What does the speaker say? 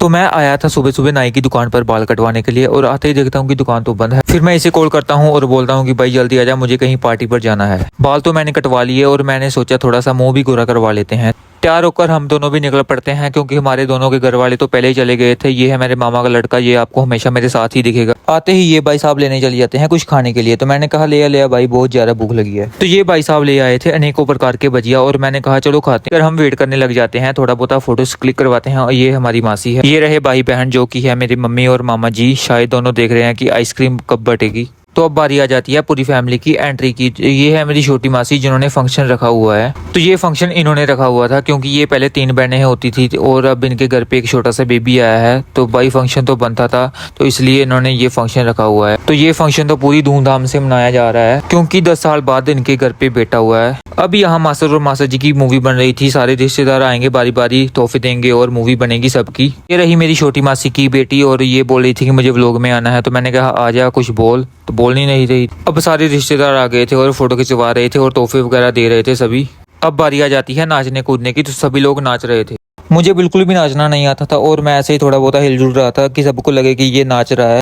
तो मैं आया था सुबह सुबह नाई की दुकान पर बाल कटवाने के लिए और आते ही देखता हूँ कि दुकान तो बंद है। फिर मैं इसे कॉल करता हूँ और बोलता हूँ कि भाई जल्दी आ जा, मुझे कहीं पार्टी पर जाना है। बाल तो मैंने कटवा लिए और मैंने सोचा थोड़ा सा मुंह भी गोरा करवा लेते हैं। तैयार होकर हम दोनों भी निकल पड़ते हैं क्योंकि हमारे दोनों के घर वाले तो पहले ही चले गए थे। ये है मेरे मामा का लड़का, ये आपको हमेशा मेरे साथ ही दिखेगा। आते ही ये भाई साहब लेने चले जाते हैं कुछ खाने के लिए। तो मैंने कहा ले आ भाई, बहुत ज्यादा भूख लगी है। तो ये भाई साहब ले आए थे अनेकों प्रकार के भजिया और मैंने कहा चलो खाते हैं। फिर हम वेट करने लग जाते हैं, थोड़ा बहुत फोटोज क्लिक करवाते हैं। और ये हमारी मासी है, ये रहे भाई बहन जो की है मेरी मम्मी और मामा जी। शायद दोनों देख रहे हैं कि आइसक्रीम कब बटेगी। तो अब बारी आ जाती है पूरी फैमिली की एंट्री की। ये है मेरी छोटी मासी जिन्होंने फंक्शन रखा हुआ है। तो ये फंक्शन इन्होंने रखा हुआ था क्योंकि ये पहले 3 बहनें होती थी और अब इनके घर पे एक छोटा सा बेबी आया है। तो भाई फंक्शन तो बनता था तो इसलिए इन्होंने ये फंक्शन रखा हुआ है। तो ये फंक्शन तो पूरी धूमधाम से मनाया जा रहा है क्योंकि 10 साल बाद इनके घर पे बेटा हुआ है। अब यहाँ मास्टर और मास्टर जी की मूवी बन रही थी। सारे रिश्तेदार आएंगे, बारी बारी तोहफे देंगे और मूवी बनेगी सबकी। ये रही मेरी छोटी मासी की बेटी और ये बोल रही थी कि मुझे व्लॉग में आना है। तो मैंने कहा आ जा, कुछ बोल, तो बोल नहीं रही। अब सारे रिश्तेदार आ गए थे और फोटो खिंचवा रहे थे और तोहफे वगैरह दे रहे थे सभी। अब बारी आ जाती है नाचने कूदने की। तो सभी लोग नाच रहे थे। मुझे बिल्कुल भी नाचना नहीं आता था और मैं ऐसे ही थोड़ा बहुत हिलजुल रहा था कि सबको लगे कि ये नाच रहा है।